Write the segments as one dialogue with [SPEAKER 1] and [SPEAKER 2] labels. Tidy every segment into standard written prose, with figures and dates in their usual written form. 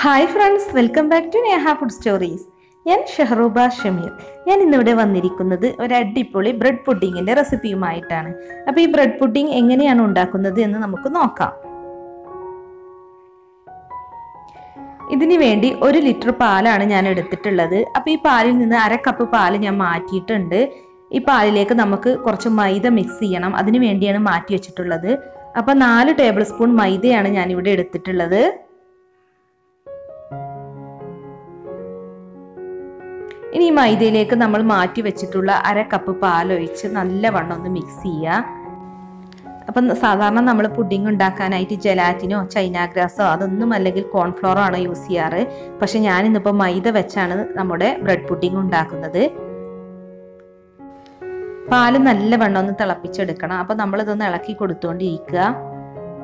[SPEAKER 1] Hi friends, welcome back to Neha food stories. ഞാൻ ഷെഹറൂബ ഷമീർ. ഞാൻ ഇന്നിവിടെ വന്നിരിക്കുന്നത് ഒരു അടിപൊളി ബ്രെഡ് പുഡിങ്ങിൻ്റെ റെസിപ്പിയുമായിട്ടാണ്. അപ്പോൾ ഈ ബ്രെഡ് പുഡിങ് എങ്ങനെയാണ് ഉണ്ടാക്കുന്നത് എന്ന് നമുക്ക് നോക്കാം. ഇതിനു വേണ്ടി 1 ലിറ്റർ പാലാണ് ഞാൻ എടുത്തിട്ടുള്ളത്. അപ്പോൾ ഈ പാലിൽ നിന്ന് 1/2 കപ്പ് പാല് ഞാൻ മാറ്റിയിട്ടുണ്ട്. ഈ പാലിലേക്ക് നമുക്ക് കുറച്ച് മൈദ മിക്സ് ചെയ്യണം. അതിനു വേണ്ടിയാണ് മാറ്റി വെച്ചിട്ടുള്ളത്. അപ്പോൾ 4 ടേബിൾ സ്പൂൺ മൈദയാണ് ഞാനിവിടെ എടുത്തിട്ടുള്ളത്. ഇനി ഈ മൈദയിലേക്ക് നമ്മൾ മാറ്റി വെച്ചിട്ടുള്ള 1/2 കപ്പ് പാലൊഴിച്ച് നല്ലവണ്ണം ഒന്ന് മിക്സ് ചെയ്യുക. അപ്പം സാധാരണ നമ്മൾ പുഡിംഗ് ഉണ്ടാക്കാനായിട്ട് ജലാറ്റിനോ ചൈന ഗ്രാസോ അതൊന്നും അല്ലെങ്കിൽ കോൺഫ്ലോറോ ആണ് യൂസ് ചെയ്യാറ്. പക്ഷെ ഞാനിന്നിപ്പോൾ മൈദ വെച്ചാണ് നമ്മുടെ ബ്രെഡ് പുഡിംഗ് ഉണ്ടാക്കുന്നത്. പാല് നല്ലവണ്ണം ഒന്ന് തിളപ്പിച്ചെടുക്കണം. അപ്പോൾ നമ്മളിതൊന്ന് ഇളക്കി കൊടുത്തുകൊണ്ടിരിക്കുക.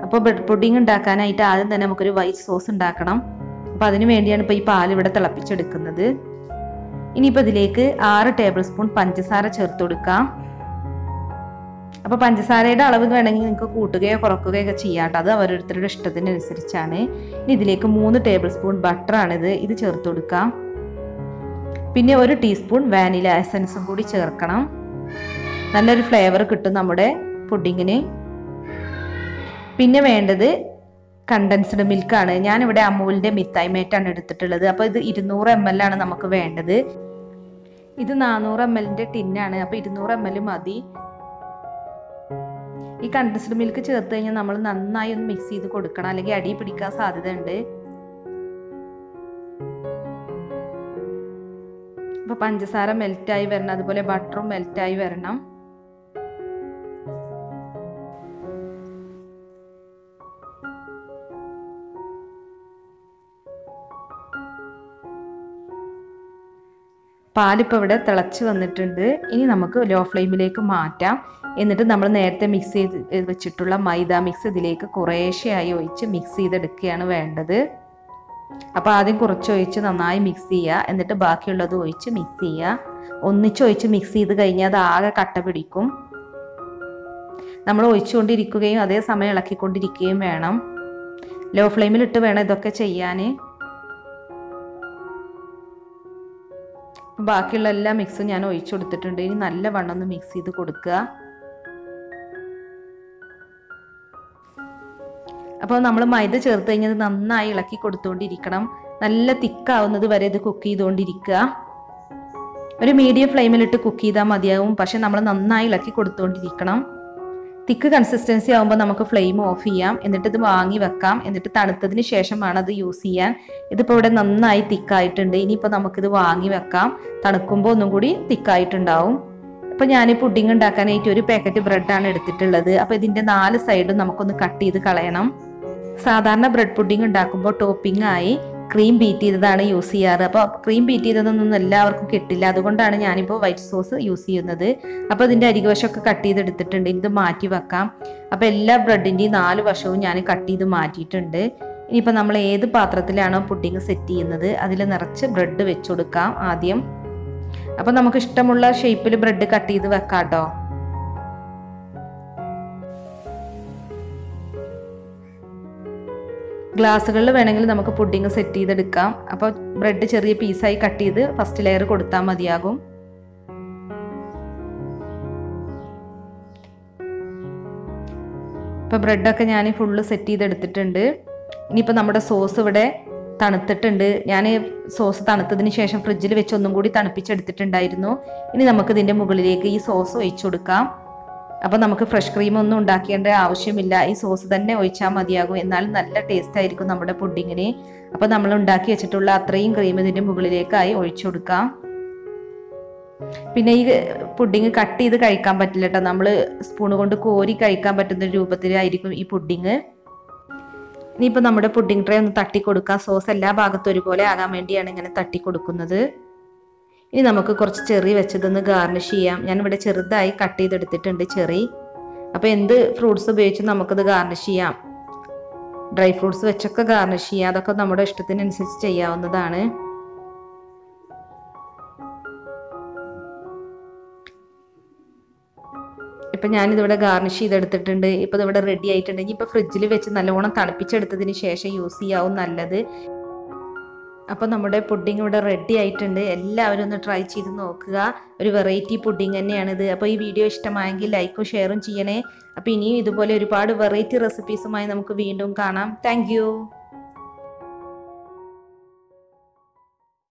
[SPEAKER 1] അപ്പോൾ ബ്രെഡ് പുഡിംഗ് ഉണ്ടാക്കാനായിട്ട് ആദ്യം തന്നെ നമുക്കൊരു വൈറ്റ് സോസ് ഉണ്ടാക്കണം. അപ്പോൾ അതിന് വേണ്ടിയാണ് ഇപ്പോൾ ഈ പാൽ ഇവിടെ തിളപ്പിച്ചെടുക്കുന്നത്. ഇനിയിപ്പോൾ ഇതിലേക്ക് 6 ടേബിൾ സ്പൂൺ പഞ്ചസാര ചേർത്ത് കൊടുക്കാം. അപ്പോൾ പഞ്ചസാരയുടെ അളവ് വേണമെങ്കിൽ നിങ്ങൾക്ക് കൂട്ടുകയോ കുറക്കുകയോ ഒക്കെ ചെയ്യാം. അത് ഓരോരുത്തരുടെ ഇഷ്ടത്തിനനുസരിച്ചാണ്. ഇനി ഇതിലേക്ക് 3 ടേബിൾ സ്പൂൺ ബട്ടറാണിത്. ഇത് ചേർത്ത് കൊടുക്കാം. പിന്നെ 1 ടീസ്പൂൺ വാനില എസൻസും കൂടി ചേർക്കണം. നല്ലൊരു ഫ്ലേവർ കിട്ടും നമ്മുടെ പുഡിങ്ങിന്. പിന്നെ വേണ്ടത് കണ്ടൻസ്ഡ് മിൽക്കാണ്. ഞാനിവിടെ അമൂലിൻ്റെ മിത്തായി മേറ്റാണ് എടുത്തിട്ടുള്ളത്. അപ്പോൾ ഇത് 200 ml ആണ് നമുക്ക് വേണ്ടത്. ഇത് 400 ml ടിന്നാണ്. അപ്പോൾ 200 ml മതി. ഈ കണ്ടൻസ്ഡ് മിൽക്ക് ചേർത്ത് കഴിഞ്ഞാൽ നമ്മൾ നന്നായി ഒന്ന് മിക്സ് ചെയ്ത് കൊടുക്കണം, അല്ലെങ്കിൽ അടി പിടിക്കാൻ സാധ്യത ഉണ്ട്. അപ്പോൾ പഞ്ചസാര മെൽറ്റായി വരണം, അതുപോലെ ബട്ടറും മെൽറ്റായി വരണം. പാലിപ്പോൾ ഇവിടെ തിളച്ച് വന്നിട്ടുണ്ട്. ഇനി നമുക്ക് ലോ ഫ്ലെയിമിലേക്ക് മാറ്റാം. എന്നിട്ട് നമ്മൾ നേരത്തെ മിക്സ് ചെയ്ത് വെച്ചിട്ടുള്ള മൈദ മിക്സ് ഇതിലേക്ക് കുറേശ്ശെയായി ഒഴിച്ച് മിക്സ് ചെയ്തെടുക്കുകയാണ് വേണ്ടത്. അപ്പോൾ ആദ്യം കുറച്ച് ഒഴിച്ച് നന്നായി മിക്സ് ചെയ്യുക. എന്നിട്ട് ബാക്കിയുള്ളത് ഒഴിച്ച് മിക്സ് ചെയ്യുക. ഒന്നിച്ചൊഴിച്ച് മിക്സ് ചെയ്ത് കഴിഞ്ഞാൽ അത് ആകെ കട്ട പിടിക്കും. നമ്മൾ ഒഴിച്ചുകൊണ്ടിരിക്കുകയും അതേസമയം ഇളക്കിക്കൊണ്ടിരിക്കുകയും വേണം. ലോ ഫ്ലെയിമിലിട്ട് വേണം ഇതൊക്കെ ചെയ്യാൻ. ബാക്കിയുള്ള എല്ലാ മിക്സും ഞാൻ ഒഴിച്ചു കൊടുത്തിട്ടുണ്ട്. ഇനി നല്ലവണ്ണം ഒന്ന് മിക്സ് ചെയ്ത് കൊടുക്കുക. അപ്പോൾ നമ്മൾ മൈദ ചേർത്ത് കഴിഞ്ഞത് നന്നായി ഇളക്കി കൊടുത്തുകൊണ്ടിരിക്കണം. നല്ല തിക്കാവുന്നത് വരെ ഇത് കുക്ക് ചെയ്തുകൊണ്ടിരിക്കുക. ഒരു മീഡിയം ഫ്ലെയിമിലിട്ട് കുക്ക് ചെയ്താൽ മതിയാവും. പക്ഷെ നമ്മൾ നന്നായി ഇളക്കി കൊടുത്തുകൊണ്ടിരിക്കണം. തിക്ക് കൺസിസ്റ്റൻസി ആകുമ്പോൾ നമുക്ക് ഫ്ലെയിം ഓഫ് ചെയ്യാം. എന്നിട്ട് ഇത് വാങ്ങി വെക്കാം. എന്നിട്ട് തണുത്തതിന് ശേഷമാണ് അത് യൂസ് ചെയ്യാൻ. ഇതിപ്പോൾ ഇവിടെ നന്നായി തിക്കായിട്ടുണ്ട്. ഇനിയിപ്പോൾ നമുക്കിത് വാങ്ങി വെക്കാം. തണുക്കുമ്പോൾ ഒന്നും കൂടി തിക്കായിട്ടുണ്ടാവും. അപ്പോൾ ഞാൻ ഈ പുഡിംഗ് ഉണ്ടാക്കാനായിട്ട് 1 പാക്കറ്റ് ബ്രെഡാണ് എടുത്തിട്ടുള്ളത്. അപ്പോൾ ഇതിൻ്റെ 4 സൈഡും നമുക്കൊന്ന് കട്ട് ചെയ്ത് കളയണം. സാധാരണ ബ്രെഡ് പുഡിംഗ് ഉണ്ടാക്കുമ്പോൾ ടോപ്പിംഗ് ആയി ക്രീം ബീറ്റ് ചെയ്തതാണ് യൂസ് ചെയ്യാറ്. അപ്പോൾ ക്രീം ബീറ്റ് ചെയ്തതൊന്നും എല്ലാവർക്കും കിട്ടില്ല. അതുകൊണ്ടാണ് ഞാനിപ്പോൾ വൈറ്റ് സോസ് യൂസ് ചെയ്യുന്നത്. അപ്പോൾ ഇതിൻ്റെ അരികുവശമൊക്കെ കട്ട് ചെയ്തെടുത്തിട്ടുണ്ട്. ഇത് മാറ്റി വെക്കാം. അപ്പോൾ എല്ലാ ബ്രെഡിൻ്റെയും 4 വശവും ഞാൻ കട്ട് ചെയ്ത് മാറ്റിയിട്ടുണ്ട്. ഇനിയിപ്പോൾ നമ്മൾ ഏത് പാത്രത്തിലാണോ പുഡിംഗ് സെറ്റ് ചെയ്യുന്നത് അതിൽ നിറച്ച് ബ്രെഡ് വെച്ച് കൊടുക്കാം ആദ്യം. അപ്പോൾ നമുക്ക് ഇഷ്ടമുള്ള ഷേപ്പിൽ ബ്രെഡ് കട്ട് ചെയ്ത് വെക്കാം കേട്ടോ. ഗ്ലാസ്സുകളിൽ വേണമെങ്കിൽ നമുക്ക് പുഡിംഗ് സെറ്റ് ചെയ്തെടുക്കാം. അപ്പോൾ ബ്രെഡ് ചെറിയ പീസായി കട്ട് ചെയ്ത് ഫസ്റ്റ് ലെയർ കൊടുത്താൽ മതിയാകും. ഇപ്പോൾ ബ്രെഡൊക്കെ ഞാൻ ഫുള്ള് സെറ്റ് ചെയ്തെടുത്തിട്ടുണ്ട്. ഇനിയിപ്പോൾ നമ്മുടെ സോസ് ഇവിടെ തണുത്തിട്ടുണ്ട്. ഞാൻ സോസ് തണുത്തതിന് ശേഷം ഫ്രിഡ്ജിൽ വെച്ച് ഒന്നും കൂടി തണുപ്പിച്ചെടുത്തിട്ടുണ്ടായിരുന്നു. ഇനി നമുക്ക് ഇതിൻ്റെ മുകളിലേക്ക് ഈ സോസ് ഒഴിച്ചു കൊടുക്കാം. അപ്പോൾ നമുക്ക് ഫ്രഷ് ക്രീം ഒന്നും ഉണ്ടാക്കേണ്ട ആവശ്യമില്ല. ഈ സോസ് തന്നെ ഒഴിച്ചാൽ മതിയാകും. എന്നാലും നല്ല ടേസ്റ്റ് ആയിരിക്കും നമ്മുടെ പുഡിങ്ങിന്. അപ്പോൾ നമ്മൾ ഉണ്ടാക്കി വെച്ചിട്ടുള്ള അത്രയും ക്രീം ഇതിൻ്റെ മുകളിലേക്കായി ഒഴിച്ചു കൊടുക്കാം. പിന്നെ ഈ പുഡിങ് കട്ട് ചെയ്ത് കഴിക്കാൻ പറ്റില്ല കേട്ടോ. നമ്മൾ സ്പൂൺ കൊണ്ട് കോരി കഴിക്കാൻ പറ്റുന്ന രൂപത്തിലായിരിക്കും ഈ പുഡിങ്. ഇനിയിപ്പോൾ നമ്മുടെ പുഡിങ് ട്രേ ഒന്ന് തട്ടി കൊടുക്കാം. സോസ് എല്ലാ ഭാഗത്തും ഒരുപോലെ ആകാൻ വേണ്ടിയാണ് ഇങ്ങനെ തട്ടി കൊടുക്കുന്നത്. ഇനി നമുക്ക് കുറച്ച് ചെറി വെച്ചതൊന്ന് ഗാർണിഷ് ചെയ്യാം. ഞാനിവിടെ ചെറുതായി കട്ട് ചെയ്തെടുത്തിട്ടുണ്ട് ചെറി. അപ്പോൾ എന്ത് ഫ്രൂട്ട്സ് ഉപയോഗിച്ച് നമുക്കത് ഗാർണിഷ് ചെയ്യാം. ഡ്രൈ ഫ്രൂട്ട്സ് വെച്ചൊക്കെ ഗാർണിഷ് ചെയ്യാം. അതൊക്കെ നമ്മുടെ ഇഷ്ടത്തിനനുസരിച്ച് ചെയ്യാവുന്നതാണ്. ഇപ്പം ഞാനിതിവിടെ ഗാർണിഷ് ചെയ്തെടുത്തിട്ടുണ്ട്. ഇപ്പോൾ ഇതിവിടെ റെഡി ആയിട്ടുണ്ട്. ഇനി ഇപ്പോൾ ഫ്രിഡ്ജിൽ വെച്ച് നല്ലോണം തണുപ്പിച്ചെടുത്തതിന് ശേഷം യൂസ് ചെയ്യാവും നല്ലത്. അപ്പോൾ നമ്മുടെ പുഡിംഗ് ഇവിടെ റെഡി ആയിട്ടുണ്ട്. എല്ലാവരും ഒന്ന് ട്രൈ ചെയ്ത് നോക്കുക. ഒരു വെറൈറ്റി പുഡിംഗ് തന്നെയാണിത്. അപ്പോൾ ഈ വീഡിയോ ഇഷ്ടമായെങ്കിൽ ലൈക്കും ഷെയറും ചെയ്യണേ. അപ്പോൾ ഇനിയും ഇതുപോലെ ഒരുപാട് വെറൈറ്റി റെസിപ്പീസുമായി നമുക്ക് വീണ്ടും കാണാം. താങ്ക്